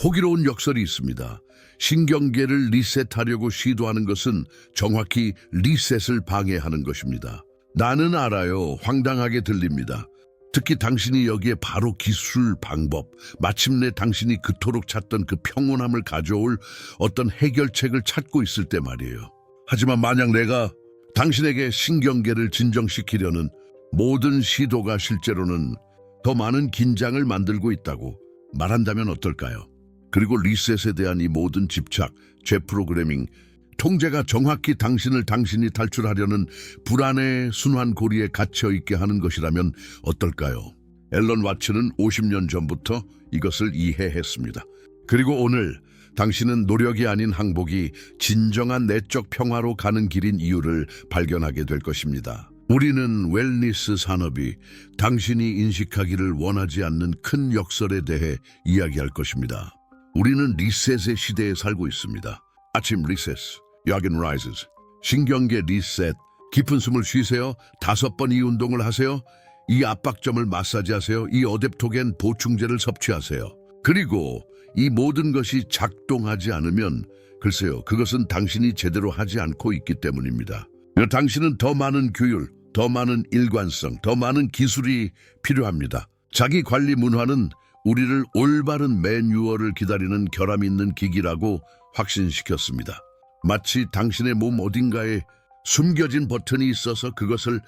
호기로운 역설이 있습니다. 신경계를 리셋하려고 시도하는 것은 정확히 리셋을 방해하는 것입니다. 나는 알아요. 황당하게 들립니다. 특히 당신이 여기에 바로 기술, 방법, 마침내 당신이 그토록 찾던 그 평온함을 가져올 어떤 해결책을 찾고 있을 때 말이에요. 하지만 만약 내가 당신에게 신경계를 진정시키려는 모든 시도가 실제로는 더 많은 긴장을 만들고 있다고 말한다면 어떨까요? 그리고 리셋에 대한 이 모든 집착, 재프로그래밍, 통제가 정확히 당신이 탈출하려는 불안의 순환고리에 갇혀있게 하는 것이라면 어떨까요? 앨런 와츠는 50년 전부터 이것을 이해했습니다. 그리고 오늘 당신은 노력이 아닌 항복이 진정한 내적 평화로 가는 길인 이유를 발견하게 될 것입니다. 우리는 웰니스 산업이 당신이 인식하기를 원하지 않는 큰 역설에 대해 이야기할 것입니다. 우리는 리셋의 시대에 살고 있습니다. 아침 리셋, 여긴 라이즈스. 신경계 리셋, 깊은 숨을 쉬세요. 5번 이 운동을 하세요. 이 압박점을 마사지하세요. 이 어댑토겐 보충제를 섭취하세요. 그리고 이 모든 것이 작동하지 않으면 글쎄요, 그것은 당신이 제대로 하지 않고 있기 때문입니다. 당신은 더 많은 규율, 더 많은 일관성, 더 많은 기술이 필요합니다. 자기 관리 문화는 우리를 올바른 매뉴얼을 기다리는 결함 있는 기기라고 확신시켰습니다. 마치 당신의 몸 어딘가에 숨겨진 버튼이 있어서 그것을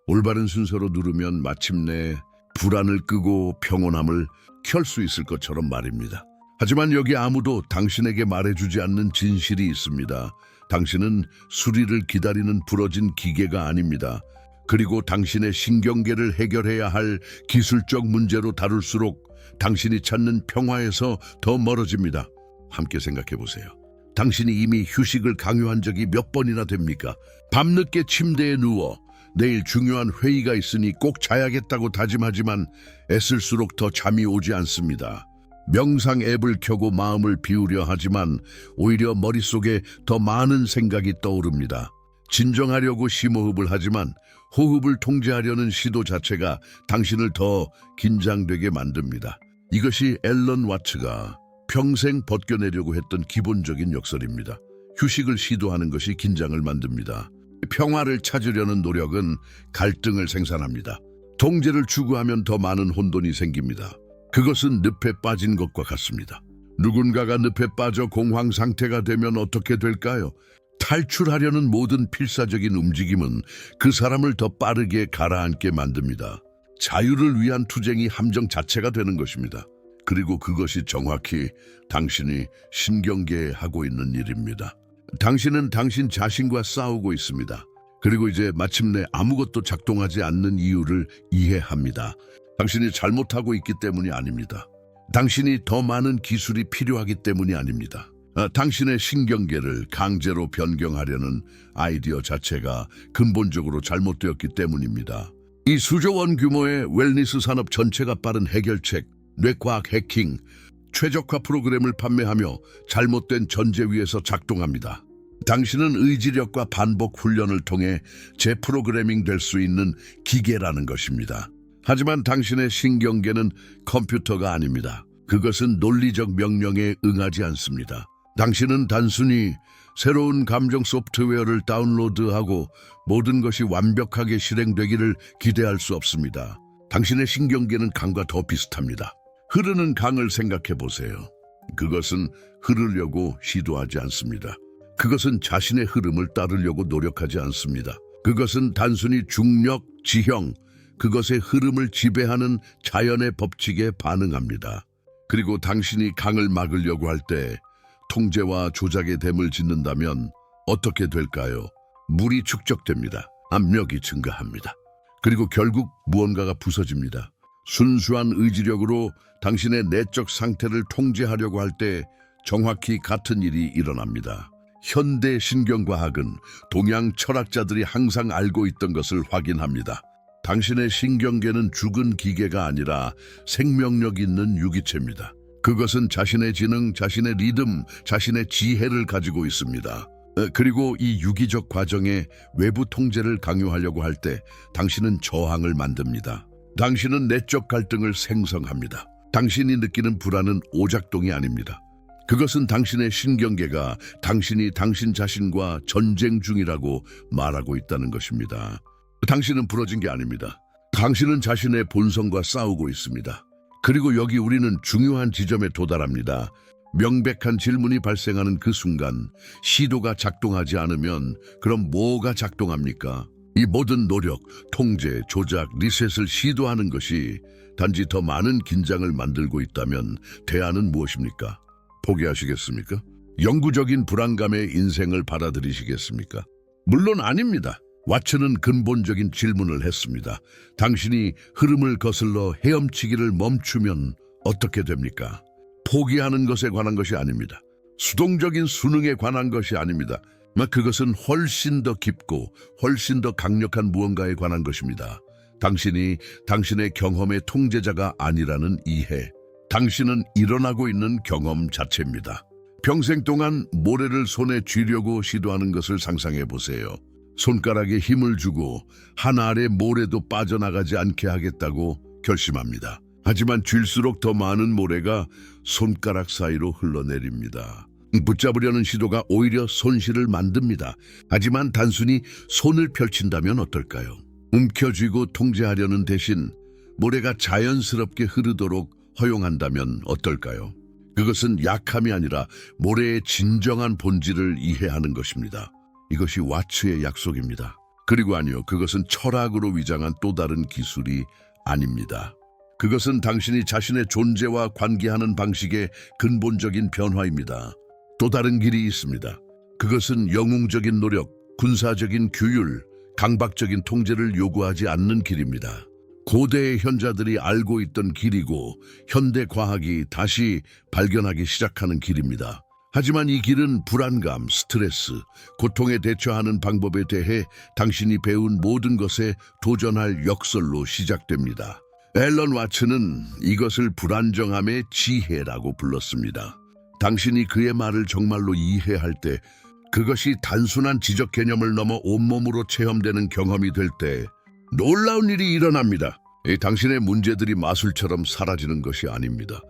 올바른 순서로 누르면 마침내 불안을 끄고 평온함을 켤 수 있을 것처럼 말입니다. 하지만 여기 아무도 당신에게 말해주지 않는 진실이 있습니다. 당신은 수리를 기다리는 부러진 기계가 아닙니다. 그리고 당신의 신경계를 해결해야 할 기술적 문제로 다룰수록 당신이 찾는 평화에서 더 멀어집니다. 함께 생각해 보세요. 당신이 이미 휴식을 강요한 적이 몇 번이나 됩니까? 밤늦게 침대에 누워 내일 중요한 회의가 있으니 꼭 자야겠다고 다짐하지만 애쓸수록 더 잠이 오지 않습니다. 명상 앱을 켜고 마음을 비우려 하지만 오히려 머릿속에 더 많은 생각이 떠오릅니다. 진정하려고 심호흡을 하지만 호흡을 통제하려는 시도 자체가 당신을 더 긴장되게 만듭니다. 이것이 앨런 와츠가 평생 벗겨내려고 했던 기본적인 역설입니다. 휴식을 시도하는 것이 긴장을 만듭니다. 평화를 찾으려는 노력은 갈등을 생산합니다. 통제를 추구하면 더 많은 혼돈이 생깁니다. 그것은 늪에 빠진 것과 같습니다. 누군가가 늪에 빠져 공황 상태가 되면 어떻게 될까요? 탈출하려는 모든 필사적인 움직임은 그 사람을 더 빠르게 가라앉게 만듭니다. 자유를 위한 투쟁이 함정 자체가 되는 것입니다. 그리고 그것이 정확히 당신이 신경계에 하고 있는 일입니다. 당신은 당신 자신과 싸우고 있습니다. 그리고 이제 마침내 아무것도 작동하지 않는 이유를 이해합니다. 당신이 잘못하고 있기 때문이 아닙니다. 당신이 더 많은 기술이 필요하기 때문이 아닙니다. 당신의 신경계를 강제로 변경하려는 아이디어 자체가 근본적으로 잘못되었기 때문입니다. 이 수조 원 규모의 웰니스 산업 전체가 빠른 해결책, 뇌과학 해킹, 최적화 프로그램을 판매하며 잘못된 전제 위에서 작동합니다. 당신은 의지력과 반복 훈련을 통해 재프로그래밍 될 수 있는 기계라는 것입니다. 하지만 당신의 신경계는 컴퓨터가 아닙니다. 그것은 논리적 명령에 응하지 않습니다. 당신은 단순히 새로운 감정 소프트웨어를 다운로드하고 모든 것이 완벽하게 실행되기를 기대할 수 없습니다. 당신의 신경계는 강과 더 비슷합니다. 흐르는 강을 생각해 보세요. 그것은 흐르려고 시도하지 않습니다. 그것은 자신의 흐름을 따르려고 노력하지 않습니다. 그것은 단순히 중력, 지형, 그것의 흐름을 지배하는 자연의 법칙에 반응합니다. 그리고 당신이 강을 막으려고 할 때 통제와 조작의 댐을 짓는다면 어떻게 될까요? 물이 축적됩니다. 압력이 증가합니다. 그리고 결국 무언가가 부서집니다. 순수한 의지력으로 당신의 내적 상태를 통제하려고 할 때 정확히 같은 일이 일어납니다. 현대 신경과학은 동양 철학자들이 항상 알고 있던 것을 확인합니다. 당신의 신경계는 죽은 기계가 아니라 생명력 있는 유기체입니다. 그것은 자신의 지능, 자신의 리듬, 자신의 지혜를 가지고 있습니다. 그리고 이 유기적 과정에 외부 통제를 강요하려고 할 때 당신은 저항을 만듭니다. 당신은 내적 갈등을 생성합니다. 당신이 느끼는 불안은 오작동이 아닙니다. 그것은 당신의 신경계가 당신이 당신 자신과 전쟁 중이라고 말하고 있다는 것입니다. 당신은 부러진 게 아닙니다. 당신은 자신의 본성과 싸우고 있습니다. 그리고 여기 우리는 중요한 지점에 도달합니다. 명백한 질문이 발생하는 그 순간 시도가 작동하지 않으면 그럼 뭐가 작동합니까? 이 모든 노력, 통제, 조작, 리셋을 시도하는 것이 단지 더 많은 긴장을 만들고 있다면 대안은 무엇입니까? 포기하시겠습니까? 영구적인 불안감의 인생을 받아들이시겠습니까? 물론 아닙니다. 왓츠는 근본적인 질문을 했습니다. 당신이 흐름을 거슬러 헤엄치기를 멈추면 어떻게 됩니까? 포기하는 것에 관한 것이 아닙니다. 수동적인 수능에 관한 것이 아닙니다. 그것은 훨씬 더 깊고 훨씬 더 강력한 무언가에 관한 것입니다. 당신이 당신의 경험의 통제자가 아니라는 이해. 당신은 일어나고 있는 경험 자체입니다. 평생 동안 모래를 손에 쥐려고 시도하는 것을 상상해 보세요. 손가락에 힘을 주고 한 알의 모래도 빠져나가지 않게 하겠다고 결심합니다. 하지만 쥘수록 더 많은 모래가 손가락 사이로 흘러내립니다. 붙잡으려는 시도가 오히려 손실을 만듭니다. 하지만 단순히 손을 펼친다면 어떨까요? 움켜쥐고 통제하려는 대신 모래가 자연스럽게 흐르도록 허용한다면 어떨까요? 그것은 약함이 아니라 모래의 진정한 본질을 이해하는 것입니다. 이것이 왓츠의 약속입니다. 그리고 아니요, 그것은 철학으로 위장한 또 다른 기술이 아닙니다. 그것은 당신이 자신의 존재와 관계하는 방식의 근본적인 변화입니다. 또 다른 길이 있습니다. 그것은 영웅적인 노력, 군사적인 규율, 강박적인 통제를 요구하지 않는 길입니다. 고대의 현자들이 알고 있던 길이고 현대 과학이 다시 발견하기 시작하는 길입니다. 하지만 이 길은 불안감, 스트레스, 고통에 대처하는 방법에 대해 당신이 배운 모든 것에 도전할 역설로 시작됩니다. 앨런 왓츠는 이것을 불안정함의 지혜라고 불렀습니다. 당신이 그의 말을 정말로 이해할 때, 그것이 단순한 지적 개념을 넘어 온몸으로 체험되는 경험이 될 때 놀라운 일이 일어납니다. 당신의 문제들이 마술처럼 사라지는 것이 아닙니다.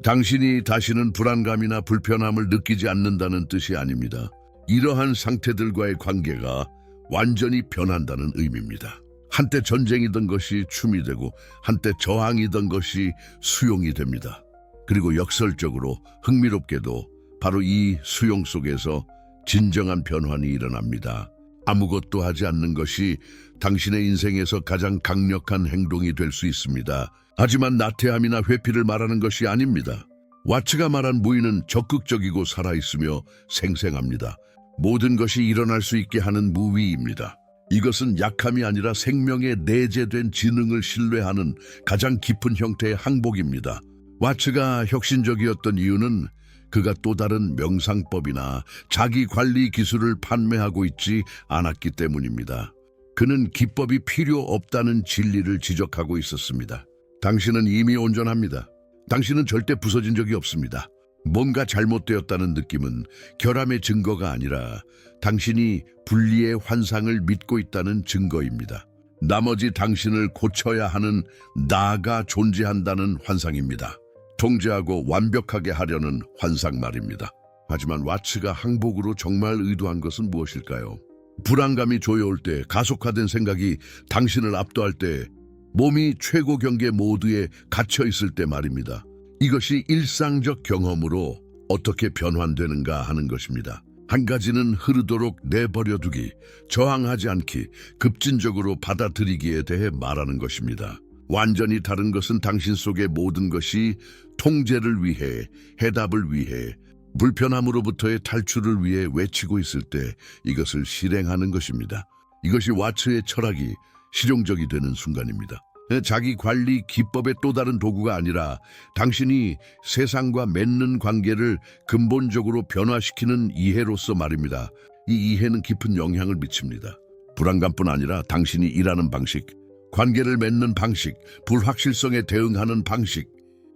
당신이 다시는 불안감이나 불편함을 느끼지 않는다는 뜻이 아닙니다. 이러한 상태들과의 관계가 완전히 변한다는 의미입니다. 한때 전쟁이던 것이 춤이 되고 한때 저항이던 것이 수용이 됩니다. 그리고 역설적으로 흥미롭게도 바로 이 수용 속에서 진정한 변환이 일어납니다. 아무것도 하지 않는 것이 당신의 인생에서 가장 강력한 행동이 될 수 있습니다. 하지만 나태함이나 회피를 말하는 것이 아닙니다. 왓츠가 말한 무의는 적극적이고 살아있으며 생생합니다. 모든 것이 일어날 수 있게 하는 무위입니다. 이것은 약함이 아니라 생명의 내재된 지능을 신뢰하는 가장 깊은 형태의 항복입니다. 왓츠가 혁신적이었던 이유는 그가 또 다른 명상법이나 자기관리 기술을 판매하고 있지 않았기 때문입니다. 그는 기법이 필요 없다는 진리를 지적하고 있었습니다. 당신은 이미 온전합니다. 당신은 절대 부서진 적이 없습니다. 뭔가 잘못되었다는 느낌은 결함의 증거가 아니라 당신이 분리의 환상을 믿고 있다는 증거입니다. 나머지 당신을 고쳐야 하는 나가 존재한다는 환상입니다. 통제하고 완벽하게 하려는 환상 말입니다. 하지만 왓츠가 항복으로 정말 의도한 것은 무엇일까요? 불안감이 조여올 때, 가속화된 생각이 당신을 압도할 때, 몸이 최고 경계 모드에 갇혀 있을 때 말입니다. 이것이 일상적 경험으로 어떻게 변환되는가 하는 것입니다. 한 가지는 흐르도록 내버려두기, 저항하지 않기, 급진적으로 받아들이기에 대해 말하는 것입니다. 완전히 다른 것은 당신 속의 모든 것이 통제를 위해, 해답을 위해, 불편함으로부터의 탈출을 위해 외치고 있을 때 이것을 실행하는 것입니다. 이것이 왓츠의 철학이 실용적이 되는 순간입니다. 자기 관리 기법의 또 다른 도구가 아니라 당신이 세상과 맺는 관계를 근본적으로 변화시키는 이해로서 말입니다. 이 이해는 깊은 영향을 미칩니다. 불안감뿐 아니라 당신이 일하는 방식, 관계를 맺는 방식, 불확실성에 대응하는 방식,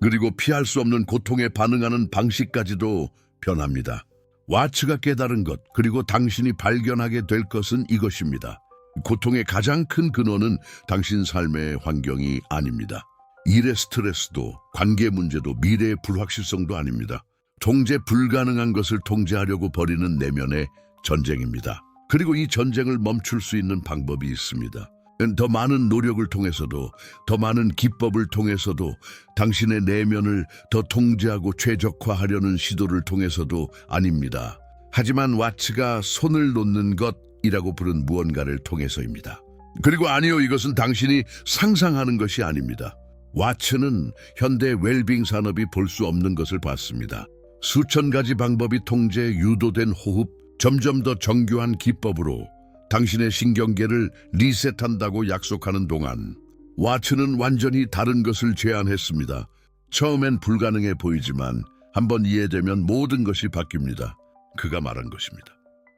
그리고 피할 수 없는 고통에 반응하는 방식까지도 변합니다. 왓츠가 깨달은 것, 그리고 당신이 발견하게 될 것은 이것입니다. 고통의 가장 큰 근원은 당신 삶의 환경이 아닙니다. 일의 스트레스도, 관계 문제도, 미래의 불확실성도 아닙니다. 통제 불가능한 것을 통제하려고 벌이는 내면의 전쟁입니다. 그리고 이 전쟁을 멈출 수 있는 방법이 있습니다. 더 많은 노력을 통해서도, 더 많은 기법을 통해서도, 당신의 내면을 더 통제하고 최적화하려는 시도를 통해서도 아닙니다. 하지만 와츠가 손을 놓는 것이라고 부른 무언가를 통해서입니다. 그리고 아니요, 이것은 당신이 상상하는 것이 아닙니다. 와츠는 현대 웰빙 산업이 볼 수 없는 것을 봤습니다. 수천 가지 방법이 통제, 유도된 호흡, 점점 더 정교한 기법으로 당신의 신경계를 리셋한다고 약속하는 동안 와츠는 완전히 다른 것을 제안했습니다. 처음엔 불가능해 보이지만 한번 이해되면 모든 것이 바뀝니다. 그가 말한 것입니다.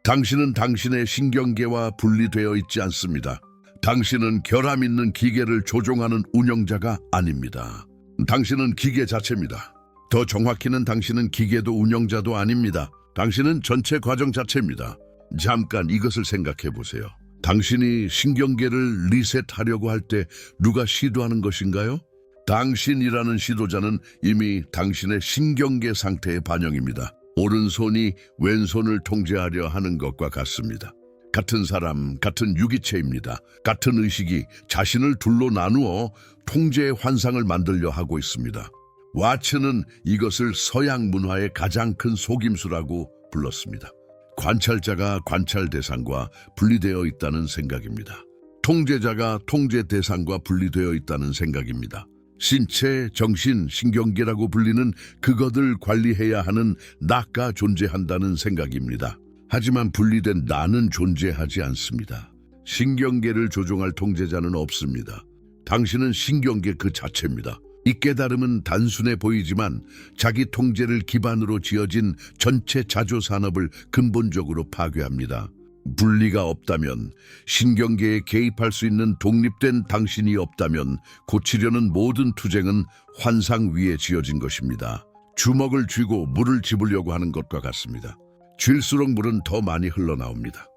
당신은 당신의 신경계와 분리되어 있지 않습니다. 당신은 결함 있는 기계를 조종하는 운영자가 아닙니다. 당신은 기계 자체입니다. 더 정확히는 당신은 기계도 운영자도 아닙니다. 당신은 전체 과정 자체입니다. 잠깐 이것을 생각해 보세요. 당신이 신경계를 리셋하려고 할 때 누가 시도하는 것인가요? 당신이라는 시도자는 이미 당신의 신경계 상태의 반영입니다. 오른손이 왼손을 통제하려 하는 것과 같습니다. 같은 사람, 같은 유기체입니다. 같은 의식이 자신을 둘로 나누어 통제의 환상을 만들려 하고 있습니다. 와츠는 이것을 서양 문화의 가장 큰 속임수라고 불렀습니다. 관찰자가 관찰 대상과 분리되어 있다는 생각입니다. 통제자가 통제 대상과 분리되어 있다는 생각입니다. 신체, 정신, 신경계라고 불리는 그것을 관리해야 하는 나가 존재한다는 생각입니다. 하지만 분리된 나는 존재하지 않습니다. 신경계를 조종할 통제자는 없습니다. 당신은 신경계 그 자체입니다. 이 깨달음은 단순해 보이지만 자기 통제를 기반으로 지어진 전체 자조 산업을 근본적으로 파괴합니다. 분리가 없다면, 신경계에 개입할 수 있는 독립된 당신이 없다면 고치려는 모든 투쟁은 환상 위에 지어진 것입니다. 주먹을 쥐고 물을 집으려고 하는 것과 같습니다. 쥘수록 물은 더 많이 흘러나옵니다.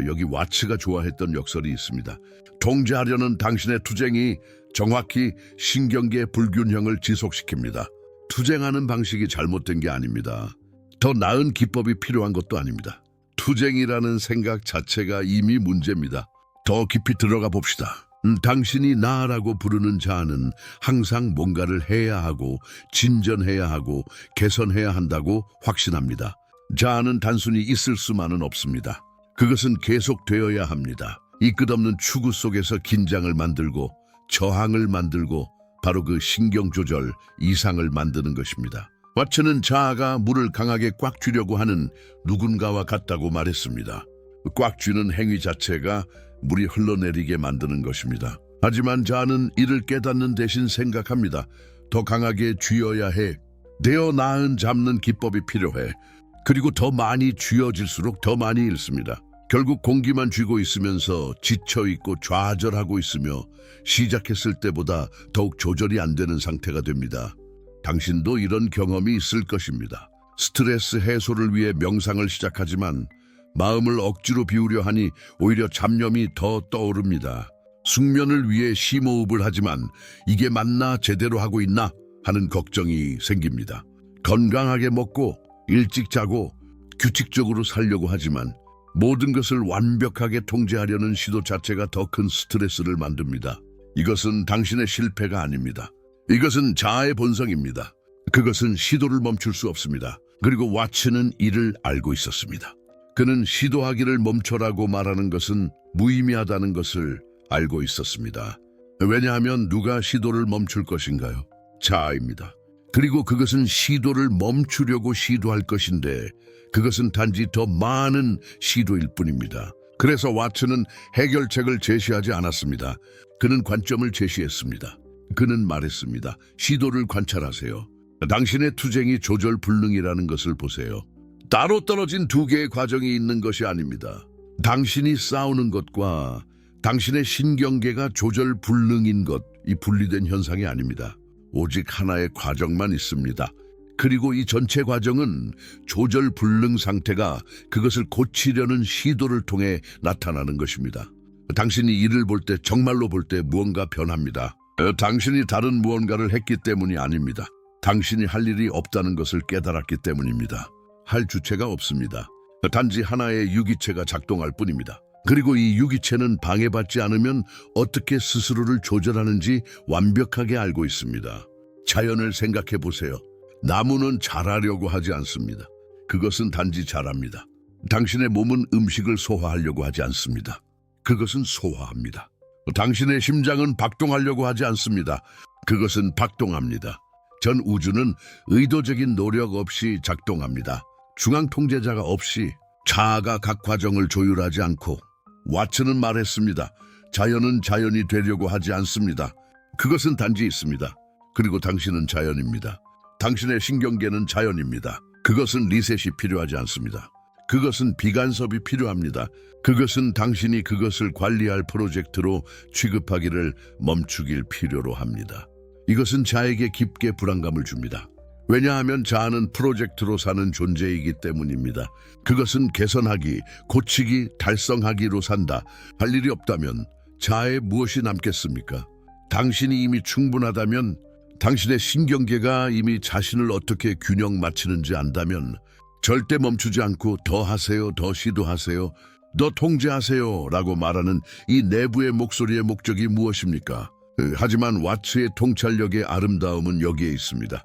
여기 와츠가 좋아했던 역설이 있습니다. 통제하려는 당신의 투쟁이 정확히 신경계 불균형을 지속시킵니다. 투쟁하는 방식이 잘못된 게 아닙니다. 더 나은 기법이 필요한 것도 아닙니다. 투쟁이라는 생각 자체가 이미 문제입니다. 더 깊이 들어가 봅시다. 당신이 나라고 부르는 자아는 항상 뭔가를 해야 하고 진전해야 하고 개선해야 한다고 확신합니다. 자아는 단순히 있을 수만은 없습니다. 그것은 계속되어야 합니다. 이 끝없는 추구 속에서 긴장을 만들고 저항을 만들고 바로 그 신경조절 이상을 만드는 것입니다. 와츠는 자아가 물을 강하게 꽉 쥐려고 하는 누군가와 같다고 말했습니다. 꽉 쥐는 행위 자체가 물이 흘러내리게 만드는 것입니다. 하지만 자아는 이를 깨닫는 대신 생각합니다. 더 강하게 쥐어야 해. 내어 나은 잡는 기법이 필요해. 그리고 더 많이 쥐어질수록 더 많이 잃습니다. 결국 공기만 쥐고 있으면서 지쳐있고 좌절하고 있으며 시작했을 때보다 더욱 조절이 안 되는 상태가 됩니다. 당신도 이런 경험이 있을 것입니다. 스트레스 해소를 위해 명상을 시작하지만 마음을 억지로 비우려 하니 오히려 잡념이 더 떠오릅니다. 숙면을 위해 심호흡을 하지만 이게 맞나 제대로 하고 있나 하는 걱정이 생깁니다. 건강하게 먹고 일찍 자고 규칙적으로 살려고 하지만 모든 것을 완벽하게 통제하려는 시도 자체가 더 큰 스트레스를 만듭니다. 이것은 당신의 실패가 아닙니다. 이것은 자아의 본성입니다. 그것은 시도를 멈출 수 없습니다. 그리고 와츠는 이를 알고 있었습니다. 그는 시도하기를 멈춰라고 말하는 것은 무의미하다는 것을 알고 있었습니다. 왜냐하면 누가 시도를 멈출 것인가요? 자아입니다. 그리고 그것은 시도를 멈추려고 시도할 것인데 그것은 단지 더 많은 시도일 뿐입니다. 그래서 와츠는 해결책을 제시하지 않았습니다. 그는 관점을 제시했습니다. 그는 말했습니다. 시도를 관찰하세요. 당신의 투쟁이 조절불능이라는 것을 보세요. 따로 떨어진 두 개의 과정이 있는 것이 아닙니다. 당신이 싸우는 것과 당신의 신경계가 조절불능인 것, 이 분리된 현상이 아닙니다. 오직 하나의 과정만 있습니다. 그리고 이 전체 과정은 조절불능 상태가 그것을 고치려는 시도를 통해 나타나는 것입니다. 당신이 이를 볼 때, 정말로 볼 때 무언가 변합니다. 당신이 다른 무언가를 했기 때문이 아닙니다. 당신이 할 일이 없다는 것을 깨달았기 때문입니다. 할 주체가 없습니다. 단지 하나의 유기체가 작동할 뿐입니다. 그리고 이 유기체는 방해받지 않으면 어떻게 스스로를 조절하는지 완벽하게 알고 있습니다. 자연을 생각해 보세요. 나무는 자라려고 하지 않습니다. 그것은 단지 자랍니다. 당신의 몸은 음식을 소화하려고 하지 않습니다. 그것은 소화합니다. 당신의 심장은 박동하려고 하지 않습니다. 그것은 박동합니다. 전 우주는 의도적인 노력 없이 작동합니다. 중앙 통제자가 없이 자아가 각 과정을 조율하지 않고 왓츠는 말했습니다. 자연은 자연이 되려고 하지 않습니다. 그것은 단지 있습니다. 그리고 당신은 자연입니다. 당신의 신경계는 자연입니다. 그것은 리셋이 필요하지 않습니다. 그것은 비간섭이 필요합니다. 그것은 당신이 그것을 관리할 프로젝트로 취급하기를 멈추길 필요로 합니다. 이것은 자에게 깊게 불안감을 줍니다. 왜냐하면 자아는 프로젝트로 사는 존재이기 때문입니다. 그것은 개선하기, 고치기, 달성하기로 산다. 할 일이 없다면 자아에 무엇이 남겠습니까? 당신이 이미 충분하다면, 당신의 신경계가 이미 자신을 어떻게 균형 맞추는지 안다면 절대 멈추지 않고 더 하세요, 더 시도하세요, 더 통제하세요 라고 말하는 이 내부의 목소리의 목적이 무엇입니까? 하지만 왓츠의 통찰력의 아름다움은 여기에 있습니다.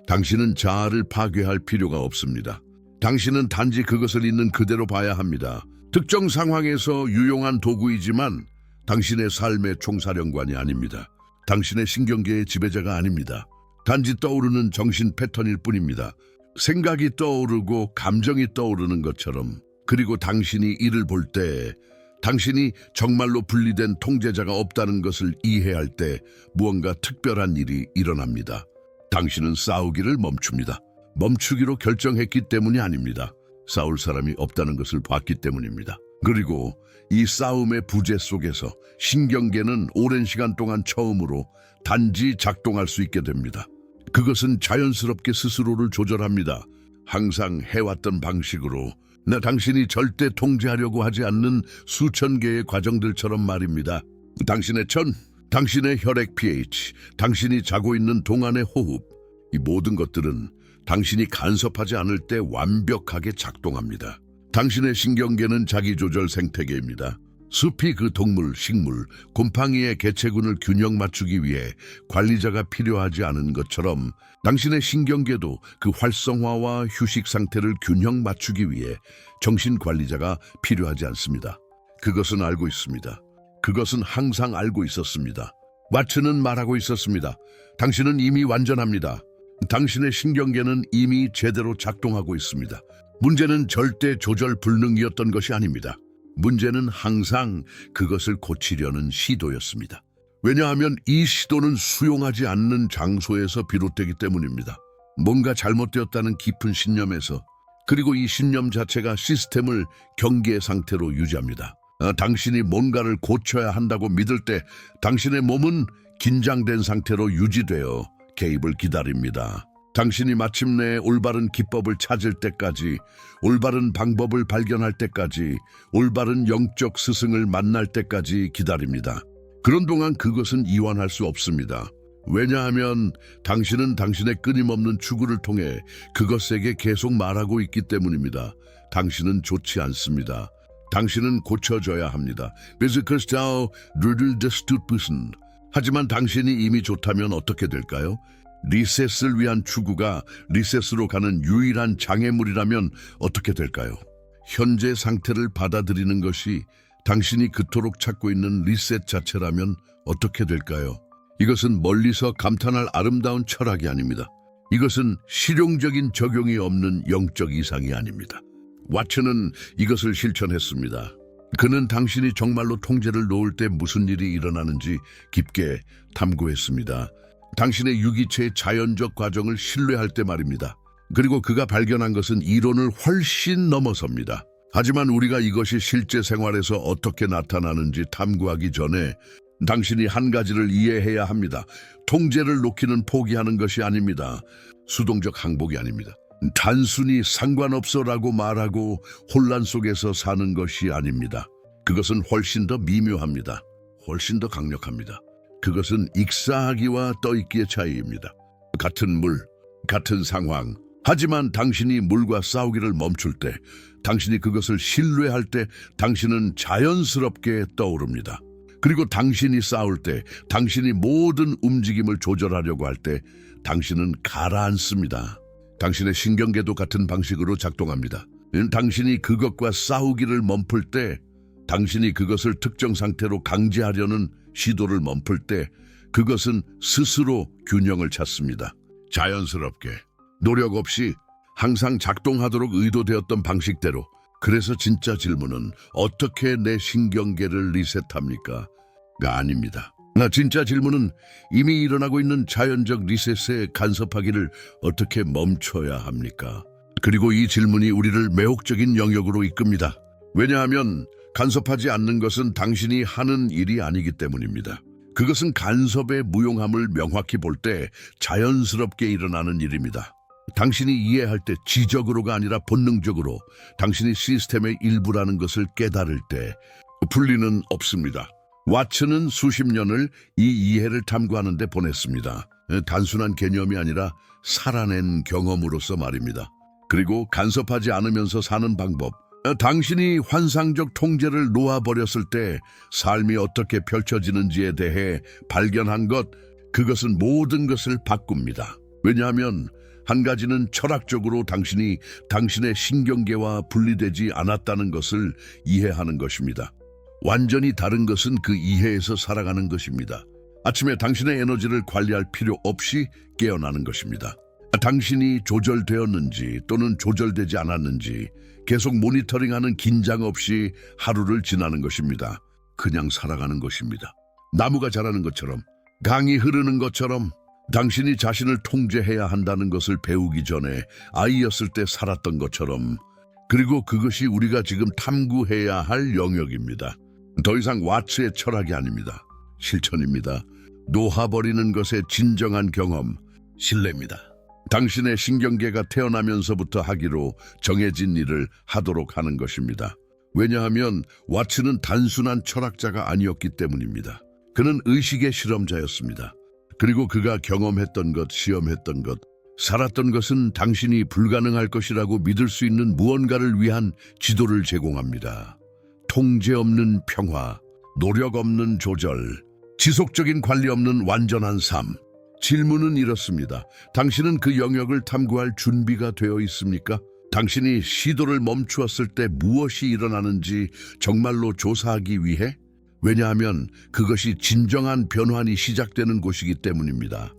당신은 자아를 파괴할 필요가 없습니다. 당신은 단지 그것을 있는 그대로 봐야 합니다. 특정 상황에서 유용한 도구이지만 당신의 삶의 총사령관이 아닙니다. 당신의 신경계의 지배자가 아닙니다. 단지 떠오르는 정신 패턴일 뿐입니다. 생각이 떠오르고 감정이 떠오르는 것처럼. 그리고 당신이 이를 볼 때, 당신이 정말로 분리된 통제자가 없다는 것을 이해할 때 무언가 특별한 일이 일어납니다. 당신은 싸우기를 멈춥니다. 멈추기로 결정했기 때문이 아닙니다. 싸울 사람이 없다는 것을 봤기 때문입니다. 그리고 이 싸움의 부재 속에서 신경계는 오랜 시간 동안 처음으로 단지 작동할 수 있게 됩니다. 그것은 자연스럽게 스스로를 조절합니다. 항상 해왔던 방식으로, 당신이 절대 통제하려고 하지 않는 수천 개의 과정들처럼 말입니다. 당신의 천, 당신의 혈액 pH, 당신이 자고 있는 동안의 호흡, 이 모든 것들은 당신이 간섭하지 않을 때 완벽하게 작동합니다. 당신의 신경계는 자기조절 생태계입니다. 숲이 그 동물, 식물, 곰팡이의 개체군을 균형 맞추기 위해 관리자가 필요하지 않은 것처럼 당신의 신경계도 그 활성화와 휴식 상태를 균형 맞추기 위해 정신관리자가 필요하지 않습니다. 그것은 알고 있습니다. 그것은 항상 알고 있었습니다. 왓츠는 말하고 있었습니다. 당신은 이미 완전합니다. 당신의 신경계는 이미 제대로 작동하고 있습니다. 문제는 절대 조절 불능이었던 것이 아닙니다. 문제는 항상 그것을 고치려는 시도였습니다. 왜냐하면 이 시도는 수용하지 않는 장소에서 비롯되기 때문입니다. 뭔가 잘못되었다는 깊은 신념에서, 그리고 이 신념 자체가 시스템을 경계 상태로 유지합니다. 당신이 뭔가를 고쳐야 한다고 믿을 때 당신의 몸은 긴장된 상태로 유지되어 개입을 기다립니다. 당신이 마침내 올바른 기법을 찾을 때까지, 올바른 방법을 발견할 때까지, 올바른 영적 스승을 만날 때까지 기다립니다. 그런 동안 그것은 이완할 수 없습니다. 왜냐하면 당신은 당신의 끊임없는 추구를 통해 그것에게 계속 말하고 있기 때문입니다. 당신은 좋지 않습니다. 당신은 고쳐져야 합니다. 하지만 당신이 이미 좋다면 어떻게 될까요? 리셋을 위한 추구가 리셋으로 가는 유일한 장애물이라면 어떻게 될까요? 현재 상태를 받아들이는 것이 당신이 그토록 찾고 있는 리셋 자체라면 어떻게 될까요? 이것은 멀리서 감탄할 아름다운 철학이 아닙니다. 이것은 실용적인 적용이 없는 영적 이상이 아닙니다. 왓츠는 이것을 실천했습니다. 그는 당신이 정말로 통제를 놓을 때 무슨 일이 일어나는지 깊게 탐구했습니다. 당신의 유기체의 자연적 과정을 신뢰할 때 말입니다. 그리고 그가 발견한 것은 이론을 훨씬 넘어섭니다. 하지만 우리가 이것이 실제 생활에서 어떻게 나타나는지 탐구하기 전에 당신이 한 가지를 이해해야 합니다. 통제를 놓기는 포기하는 것이 아닙니다. 수동적 항복이 아닙니다. 단순히 상관없어라고 말하고 혼란 속에서 사는 것이 아닙니다. 그것은 훨씬 더 미묘합니다. 훨씬 더 강력합니다. 그것은 익사하기와 떠있기의 차이입니다. 같은 물, 같은 상황. 하지만 당신이 물과 싸우기를 멈출 때, 당신이 그것을 신뢰할 때 당신은 자연스럽게 떠오릅니다. 그리고 당신이 싸울 때, 당신이 모든 움직임을 조절하려고 할 때 당신은 가라앉습니다. 당신의 신경계도 같은 방식으로 작동합니다. 당신이 그것과 싸우기를 멈출 때, 당신이 그것을 특정 상태로 강제하려는 시도를 멈출 때 그것은 스스로 균형을 찾습니다. 자연스럽게, 노력 없이 항상 작동하도록 의도되었던 방식대로. 그래서 진짜 질문은 어떻게 내 신경계를 리셋합니까? 가 아닙니다. 진짜 질문은 이미 일어나고 있는 자연적 리셋에 간섭하기를 어떻게 멈춰야 합니까? 그리고 이 질문이 우리를 매혹적인 영역으로 이끕니다. 왜냐하면 간섭하지 않는 것은 당신이 하는 일이 아니기 때문입니다. 그것은 간섭의 무용함을 명확히 볼 때 자연스럽게 일어나는 일입니다. 당신이 이해할 때 지적으로가 아니라 본능적으로 당신이 시스템의 일부라는 것을 깨달을 때 분리는 없습니다. 왓슨은 수십 년을 이 이해를 탐구하는 데 보냈습니다. 단순한 개념이 아니라 살아낸 경험으로서 말입니다. 그리고 간섭하지 않으면서 사는 방법. 당신이 환상적 통제를 놓아버렸을 때 삶이 어떻게 펼쳐지는지에 대해 발견한 것, 그것은 모든 것을 바꿉니다. 왜냐하면 한 가지는 철학적으로 당신이 당신의 신경계와 분리되지 않았다는 것을 이해하는 것입니다. 완전히 다른 것은 그 이해에서 살아가는 것입니다. 아침에 당신의 에너지를 관리할 필요 없이 깨어나는 것입니다. 당신이 조절되었는지 또는 조절되지 않았는지 계속 모니터링하는 긴장 없이 하루를 지나는 것입니다. 그냥 살아가는 것입니다. 나무가 자라는 것처럼, 강이 흐르는 것처럼, 당신이 자신을 통제해야 한다는 것을 배우기 전에 아이였을 때 살았던 것처럼. 그리고 그것이 우리가 지금 탐구해야 할 영역입니다. 더 이상 왓츠의 철학이 아닙니다. 실천입니다. 놓아버리는 것의 진정한 경험, 신뢰입니다. 당신의 신경계가 태어나면서부터 하기로 정해진 일을 하도록 하는 것입니다. 왜냐하면 왓츠는 단순한 철학자가 아니었기 때문입니다. 그는 의식의 실험자였습니다. 그리고 그가 경험했던 것, 시험했던 것, 살았던 것은 당신이 불가능할 것이라고 믿을 수 있는 무언가를 위한 지도를 제공합니다. 통제 없는 평화, 노력 없는 조절, 지속적인 관리 없는 완전한 삶. 질문은 이렇습니다. 당신은 그 영역을 탐구할 준비가 되어 있습니까? 당신이 시도를 멈추었을 때 무엇이 일어나는지 정말로 조사하기 위해? 왜냐하면 그것이 진정한 변환이 시작되는 곳이기 때문입니다.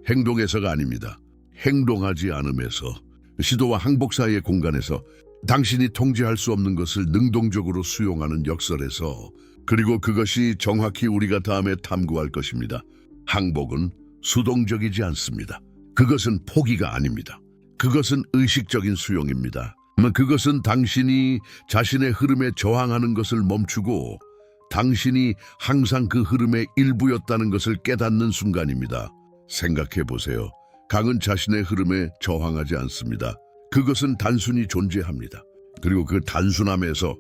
행동에서가 아닙니다. 행동하지 않음에서, 시도와 항복 사이의 공간에서, 당신이 통제할 수 없는 것을 능동적으로 수용하는 역설에서, 그리고 그것이 정확히 우리가 다음에 탐구할 것입니다. 항복은 수동적이지 않습니다. 그것은 포기가 아닙니다. 그것은 의식적인 수용입니다. 그것은 당신이 자신의 흐름에 저항하는 것을 멈추고 당신이 항상 그 흐름의 일부였다는 것을 깨닫는 순간입니다. 생각해 보세요. 강은 자신의 흐름에 저항하지 않습니다. 그것은 단순히 존재합니다. 그리고 그 단순함에서,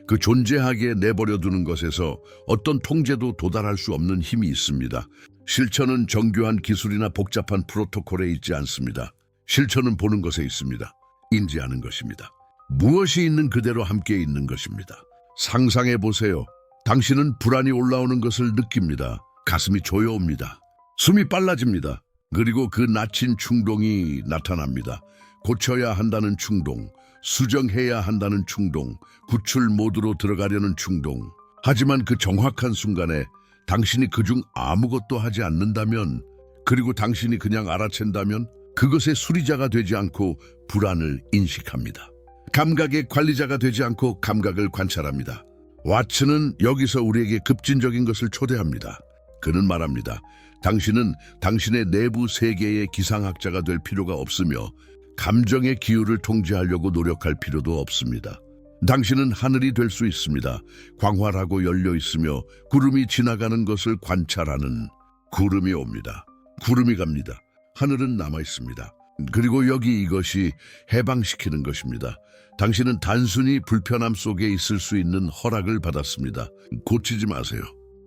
그 존재하게 내버려두는 것에서 어떤 통제도 도달할 수 없는 힘이 있습니다. 실천은 정교한 기술이나 복잡한 프로토콜에 있지 않습니다. 실천은 보는 것에 있습니다. 인지하는 것입니다. 무엇이 있는 그대로 함께 있는 것입니다. 상상해 보세요. 당신은 불안이 올라오는 것을 느낍니다. 가슴이 조여옵니다. 숨이 빨라집니다. 그리고 그 낯진 충동이 나타납니다. 고쳐야 한다는 충동, 수정해야 한다는 충동, 구출 모드로 들어가려는 충동. 하지만 그 정확한 순간에 당신이 그중 아무것도 하지 않는다면, 그리고 당신이 그냥 알아챈다면 그것의 수리자가 되지 않고 불안을 인식합니다. 감각의 관리자가 되지 않고 감각을 관찰합니다. 왓츠는 여기서 우리에게 급진적인 것을 초대합니다. 그는 말합니다. 당신은 당신의 내부 세계의 기상학자가 될 필요가 없으며 감정의 기후를 통제하려고 노력할 필요도 없습니다. 당신은 하늘이 될 수 있습니다. 광활하고 열려 있으며 구름이 지나가는 것을 관찰하는. 구름이 옵니다. 구름이 갑니다. 하늘은 남아 있습니다. 그리고 여기 이것이 해방시키는 것입니다. 당신은 단순히 불편함 속에 있을 수 있는 허락을 받았습니다. 고치지 마세요.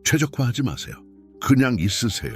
최적화하지 마세요. 그냥 있으세요.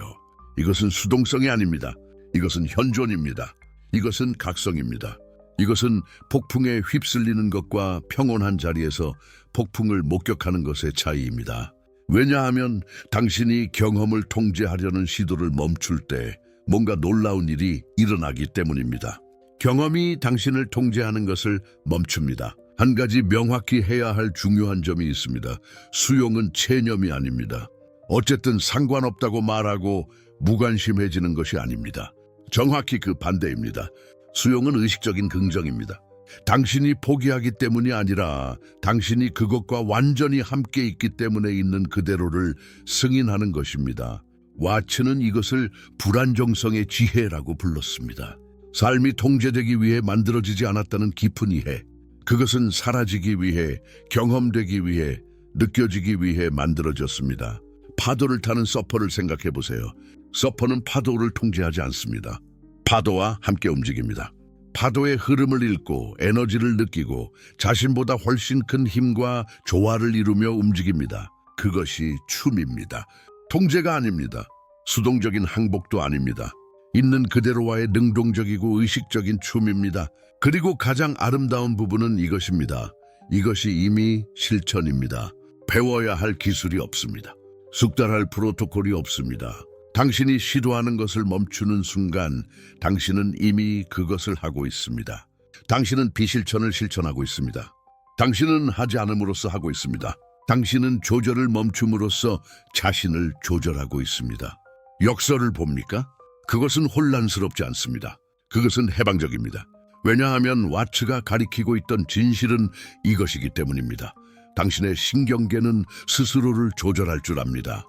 이것은 수동성이 아닙니다. 이것은 현존입니다. 이것은 각성입니다. 이것은 폭풍에 휩쓸리는 것과 평온한 자리에서 폭풍을 목격하는 것의 차이입니다. 왜냐하면 당신이 경험을 통제하려는 시도를 멈출 때 뭔가 놀라운 일이 일어나기 때문입니다. 경험이 당신을 통제하는 것을 멈춥니다. 한 가지 명확히 해야 할 중요한 점이 있습니다. 수용은 체념이 아닙니다. 어쨌든 상관없다고 말하고 무관심해지는 것이 아닙니다. 정확히 그 반대입니다. 수용은 의식적인 긍정입니다. 당신이 포기하기 때문이 아니라 당신이 그것과 완전히 함께 있기 때문에 있는 그대로를 승인하는 것입니다. 와츠는 이것을 불안정성의 지혜라고 불렀습니다. 삶이 통제되기 위해 만들어지지 않았다는 깊은 이해. 그것은 사라지기 위해, 경험되기 위해, 느껴지기 위해 만들어졌습니다. 파도를 타는 서퍼를 생각해 보세요. 서퍼는 파도를 통제하지 않습니다. 파도와 함께 움직입니다. 파도의 흐름을 읽고 에너지를 느끼고 자신보다 훨씬 큰 힘과 조화를 이루며 움직입니다. 그것이 춤입니다. 통제가 아닙니다. 수동적인 항복도 아닙니다. 있는 그대로와의 능동적이고 의식적인 춤입니다. 그리고 가장 아름다운 부분은 이것입니다. 이것이 이미 실천입니다. 배워야 할 기술이 없습니다. 숙달할 프로토콜이 없습니다. 당신이 시도하는 것을 멈추는 순간 당신은 이미 그것을 하고 있습니다. 당신은 비실천을 실천하고 있습니다. 당신은 하지 않음으로써 하고 있습니다. 당신은 조절을 멈춤으로써 자신을 조절하고 있습니다. 역설을 봅니까? 그것은 혼란스럽지 않습니다. 그것은 해방적입니다. 왜냐하면 와츠가 가리키고 있던 진실은 이것이기 때문입니다. 당신의 신경계는 스스로를 조절할 줄 압니다.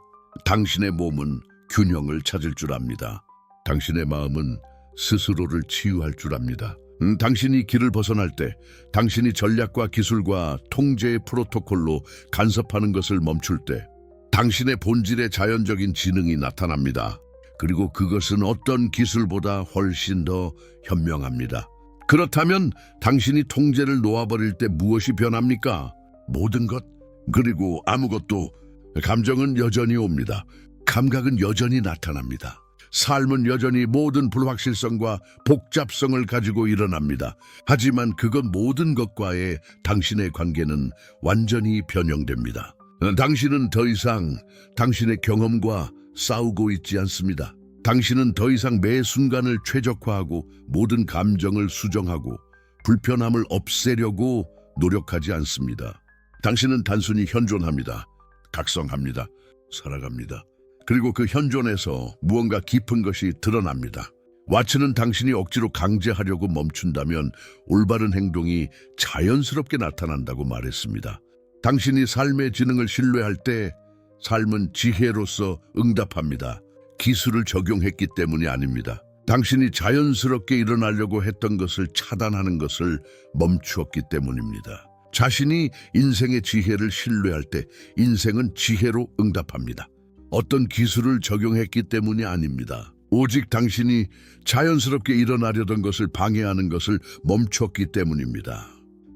당신의 몸은 균형을 찾을 줄 압니다. 당신의 마음은 스스로를 치유할 줄 압니다. 당신이 길을 벗어날 때 당신이 전략과 기술과 통제의 프로토콜로 간섭하는 것을 멈출 때 당신의 본질의 자연적인 지능이 나타납니다. 그리고 그것은 어떤 기술보다 훨씬 더 현명합니다. 그렇다면 당신이 통제를 놓아버릴 때 무엇이 변합니까? 모든 것, 그리고 아무것도. 감정은 여전히 옵니다. 감각은 여전히 나타납니다. 삶은 여전히 모든 불확실성과 복잡성을 가지고 일어납니다. 하지만 그것 모든 것과의 당신의 관계는 완전히 변형됩니다. 당신은 더 이상 당신의 경험과 싸우고 있지 않습니다. 당신은 더 이상 매 순간을 최적화하고 모든 감정을 수정하고 불편함을 없애려고 노력하지 않습니다. 당신은 단순히 현존합니다. 각성합니다. 살아갑니다. 그리고 그 현존에서 무언가 깊은 것이 드러납니다. 와츠는 당신이 억지로 강제하려고 멈춘다면 올바른 행동이 자연스럽게 나타난다고 말했습니다. 당신이 삶의 지능을 신뢰할 때 삶은 지혜로서 응답합니다. 기술을 적용했기 때문이 아닙니다. 당신이 자연스럽게 일어나려고 했던 것을 차단하는 것을 멈추었기 때문입니다. 자신이 인생의 지혜를 신뢰할 때 인생은 지혜로 응답합니다. 어떤 기술을 적용했기 때문이 아닙니다. 오직 당신이 자연스럽게 일어나려던 것을 방해하는 것을 멈췄기 때문입니다.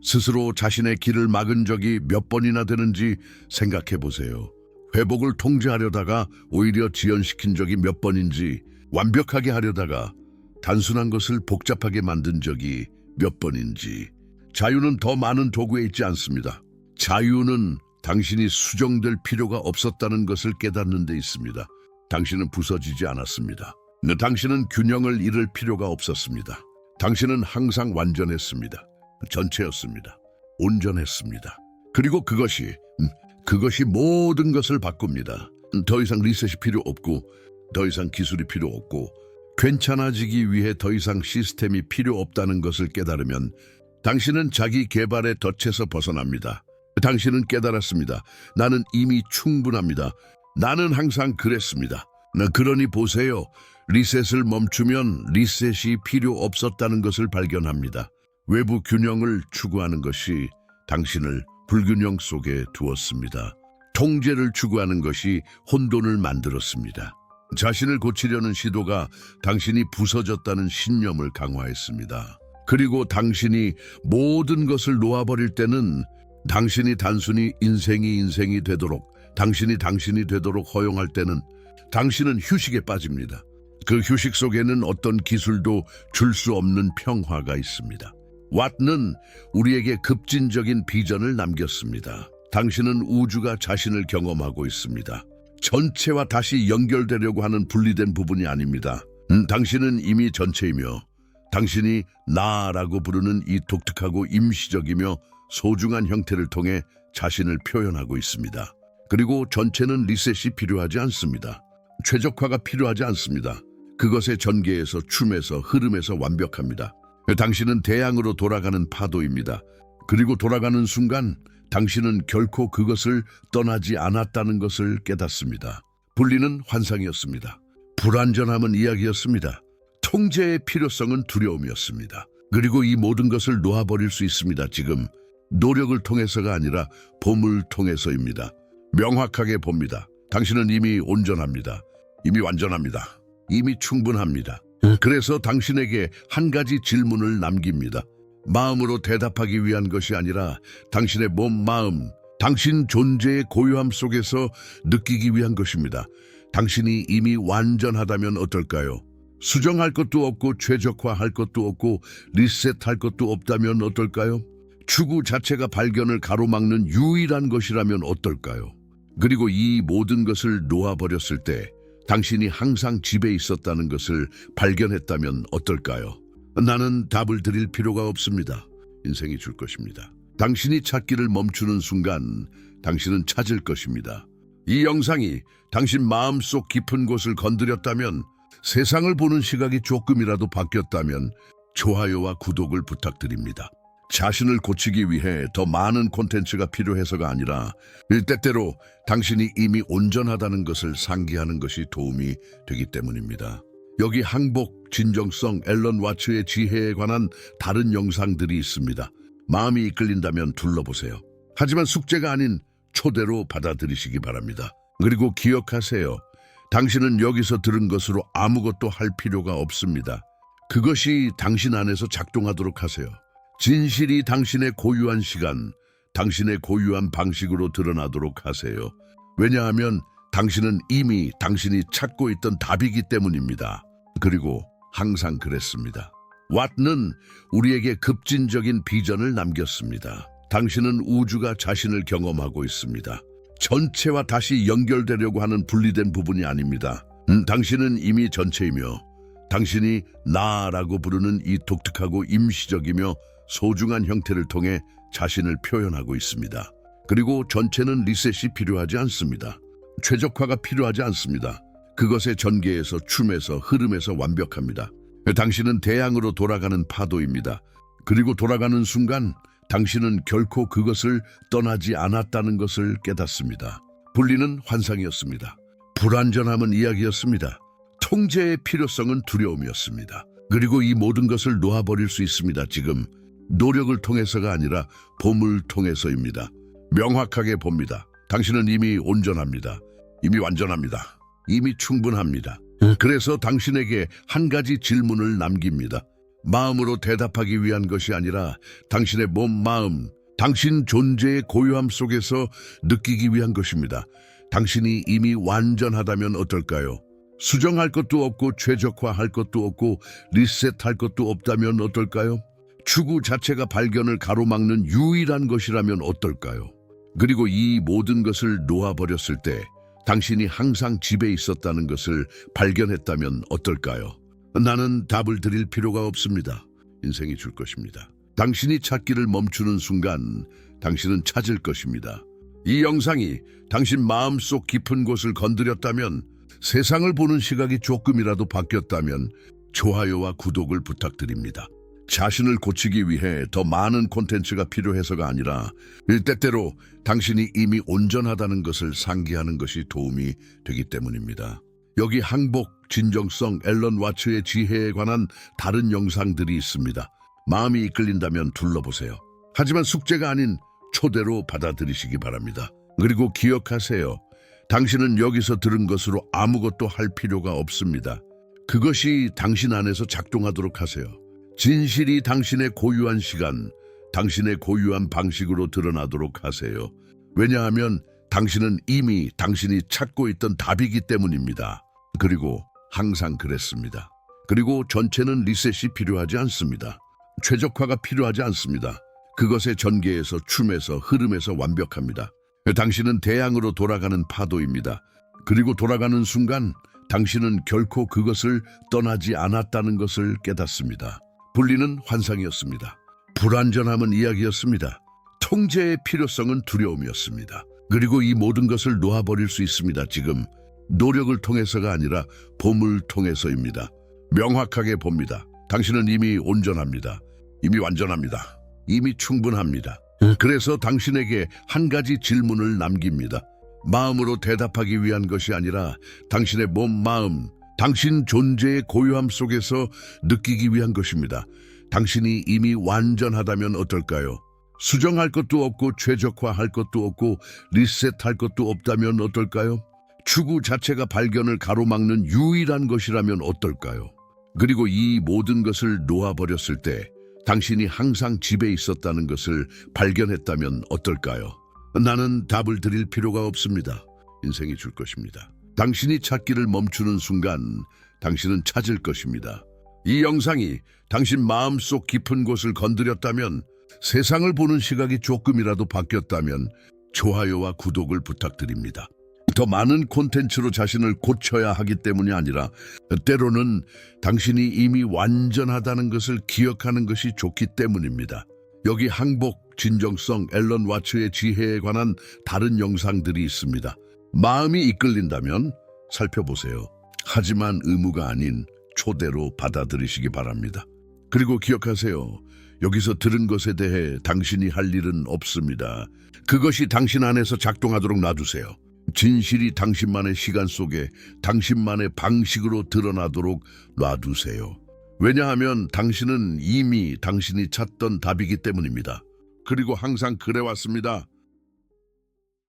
스스로 자신의 길을 막은 적이 몇 번이나 되는지 생각해 보세요. 회복을 통제하려다가 오히려 지연시킨 적이 몇 번인지, 완벽하게 하려다가 단순한 것을 복잡하게 만든 적이 몇 번인지. 자유는 더 많은 도구에 있지 않습니다. 자유는 당신이 수정될 필요가 없었다는 것을 깨닫는 데 있습니다. 당신은 부서지지 않았습니다. 당신은 균형을 잃을 필요가 없었습니다. 당신은 항상 완전했습니다. 전체였습니다. 온전했습니다. 그리고 그것이 모든 것을 바꿉니다. 더 이상 리셋이 필요 없고, 더 이상 기술이 필요 없고, 괜찮아지기 위해 더 이상 시스템이 필요 없다는 것을 깨달으면 당신은 자기 개발의 덫에서 벗어납니다. 당신은 깨달았습니다. 나는 이미 충분합니다. 나는 항상 그랬습니다. 그러니 보세요. 리셋을 멈추면 리셋이 필요 없었다는 것을 발견합니다. 외부 균형을 추구하는 것이 당신을 불균형 속에 두었습니다. 통제를 추구하는 것이 혼돈을 만들었습니다. 자신을 고치려는 시도가 당신이 부서졌다는 신념을 강화했습니다. 그리고 당신이 모든 것을 놓아버릴 때는 당신이 단순히 인생이 되도록, 당신이 되도록 허용할 때는 당신은 휴식에 빠집니다. 그 휴식 속에는 어떤 기술도 줄 수 없는 평화가 있습니다. 왓는 우리에게 급진적인 비전을 남겼습니다. 당신은 우주가 자신을 경험하고 있습니다. 전체와 다시 연결되려고 하는 분리된 부분이 아닙니다. 당신은 이미 전체이며 당신이 나라고 부르는 이 독특하고 임시적이며 소중한 형태를 통해 자신을 표현하고 있습니다. 그리고 전체는 리셋이 필요하지 않습니다. 최적화가 필요하지 않습니다. 그것의 전개에서 춤에서 흐름에서 완벽합니다. 당신은 대양으로 돌아가는 파도입니다. 그리고 돌아가는 순간 당신은 결코 그것을 떠나지 않았다는 것을 깨닫습니다. 분리는 환상이었습니다. 불완전함은 이야기였습니다. 통제의 필요성은 두려움이었습니다. 그리고 이 모든 것을 놓아버릴 수 있습니다. 지금 노력을 통해서가 아니라 봄을 통해서입니다. 명확하게 봅니다. 당신은 이미 온전합니다. 이미 완전합니다. 이미 충분합니다. 그래서 당신에게 한 가지 질문을 남깁니다. 마음으로 대답하기 위한 것이 아니라 당신의 몸, 마음, 당신 존재의 고요함 속에서 느끼기 위한 것입니다. 당신이 이미 완전하다면 어떨까요? 수정할 것도 없고 최적화할 것도 없고 리셋할 것도 없다면 어떨까요? 추구 자체가 발견을 가로막는 유일한 것이라면 어떨까요? 그리고 이 모든 것을 놓아버렸을 때 당신이 항상 집에 있었다는 것을 발견했다면 어떨까요? 나는 답을 드릴 필요가 없습니다. 인생이 줄 것입니다. 당신이 찾기를 멈추는 순간 당신은 찾을 것입니다. 이 영상이 당신 마음속 깊은 곳을 건드렸다면, 세상을 보는 시각이 조금이라도 바뀌었다면 좋아요와 구독을 부탁드립니다. 자신을 고치기 위해 더 많은 콘텐츠가 필요해서가 아니라 때때로 당신이 이미 온전하다는 것을 상기하는 것이 도움이 되기 때문입니다. 여기 항복, 진정성, 앨런 와츠의 지혜에 관한 다른 영상들이 있습니다. 마음이 이끌린다면 둘러보세요. 하지만 숙제가 아닌 초대로 받아들이시기 바랍니다. 그리고 기억하세요. 당신은 여기서 들은 것으로 아무것도 할 필요가 없습니다. 그것이 당신 안에서 작동하도록 하세요. 진실이 당신의 고유한 시간, 당신의 고유한 방식으로 드러나도록 하세요. 왜냐하면 당신은 이미 당신이 찾고 있던 답이기 때문입니다. 그리고 항상 그랬습니다. 왓는 우리에게 급진적인 비전을 남겼습니다. 당신은 우주가 자신을 경험하고 있습니다. 전체와 다시 연결되려고 하는 분리된 부분이 아닙니다. 당신은 이미 전체이며 당신이 나라고 부르는 이 독특하고 임시적이며 소중한 형태를 통해 자신을 표현하고 있습니다. 그리고 전체는 리셋이 필요하지 않습니다. 최적화가 필요하지 않습니다. 그것의 전개에서 춤에서 흐름에서 완벽합니다. 당신은 대양으로 돌아가는 파도입니다. 그리고 돌아가는 순간 당신은 결코 그것을 떠나지 않았다는 것을 깨닫습니다. 분리는 환상이었습니다. 불완전함은 이야기였습니다. 통제의 필요성은 두려움이었습니다. 그리고 이 모든 것을 놓아버릴 수 있습니다. 지금 노력을 통해서가 아니라 봄을 통해서입니다. 명확하게 봅니다. 당신은 이미 온전합니다. 이미 완전합니다. 이미 충분합니다. 그래서 당신에게 한 가지 질문을 남깁니다. 마음으로 대답하기 위한 것이 아니라 당신의 몸, 마음, 당신 존재의 고요함 속에서 느끼기 위한 것입니다. 당신이 이미 완전하다면 어떨까요? 수정할 것도 없고 최적화할 것도 없고 리셋할 것도 없다면 어떨까요? 추구 자체가 발견을 가로막는 유일한 것이라면 어떨까요? 그리고 이 모든 것을 놓아버렸을 때 당신이 항상 집에 있었다는 것을 발견했다면 어떨까요? 나는 답을 드릴 필요가 없습니다. 인생이 줄 것입니다. 당신이 찾기를 멈추는 순간 당신은 찾을 것입니다. 이 영상이 당신 마음속 깊은 곳을 건드렸다면, 세상을 보는 시각이 조금이라도 바뀌었다면 좋아요와 구독을 부탁드립니다. 자신을 고치기 위해 더 많은 콘텐츠가 필요해서가 아니라 때때로 당신이 이미 온전하다는 것을 상기하는 것이 도움이 되기 때문입니다. 여기 항복, 진정성, 앨런 와츠의 지혜에 관한 다른 영상들이 있습니다. 마음이 이끌린다면 둘러보세요. 하지만 숙제가 아닌 초대로 받아들이시기 바랍니다. 그리고 기억하세요. 당신은 여기서 들은 것으로 아무것도 할 필요가 없습니다. 그것이 당신 안에서 작동하도록 하세요. 진실이 당신의 고유한 시간, 당신의 고유한 방식으로 드러나도록 하세요. 왜냐하면 당신은 이미 당신이 찾고 있던 답이기 때문입니다. 그리고 항상 그랬습니다. 그리고 전체는 리셋이 필요하지 않습니다. 최적화가 필요하지 않습니다. 그것의 전개에서 춤에서 흐름에서 완벽합니다. 당신은 대양으로 돌아가는 파도입니다. 그리고 돌아가는 순간 당신은 결코 그것을 떠나지 않았다는 것을 깨닫습니다. 분리는 환상이었습니다. 불완전함은 이야기였습니다. 통제의 필요성은 두려움이었습니다. 그리고 이 모든 것을 놓아버릴 수 있습니다. 지금 노력을 통해서가 아니라 봄을 통해서입니다. 명확하게 봅니다. 당신은 이미 온전합니다. 이미 완전합니다. 이미 충분합니다. 그래서 당신에게 한 가지 질문을 남깁니다. 마음으로 대답하기 위한 것이 아니라 당신의 몸, 마음, 당신 존재의 고요함 속에서 느끼기 위한 것입니다. 당신이 이미 완전하다면 어떨까요? 수정할 것도 없고 최적화할 것도 없고 리셋할 것도 없다면 어떨까요? 추구 자체가 발견을 가로막는 유일한 것이라면 어떨까요? 그리고 이 모든 것을 놓아버렸을 때 당신이 항상 집에 있었다는 것을 발견했다면 어떨까요? 나는 답을 드릴 필요가 없습니다. 인생이 줄 것입니다. 당신이 찾기를 멈추는 순간 당신은 찾을 것입니다. 이 영상이 당신 마음속 깊은 곳을 건드렸다면, 세상을 보는 시각이 조금이라도 바뀌었다면 좋아요와 구독을 부탁드립니다. 더 많은 콘텐츠로 자신을 고쳐야 하기 때문이 아니라 때로는 당신이 이미 완전하다는 것을 기억하는 것이 좋기 때문입니다. 여기 항복, 진정성, 앨런 와츠의 지혜에 관한 다른 영상들이 있습니다. 마음이 이끌린다면 살펴보세요. 하지만 의무가 아닌 초대로 받아들이시기 바랍니다. 그리고 기억하세요. 여기서 들은 것에 대해 당신이 할 일은 없습니다. 그것이 당신 안에서 작동하도록 놔두세요. 진실이 당신만의 시간 속에 당신만의 방식으로 드러나도록 놔두세요. 왜냐하면 당신은 이미 당신이 찾던 답이기 때문입니다. 그리고 항상 그래왔습니다.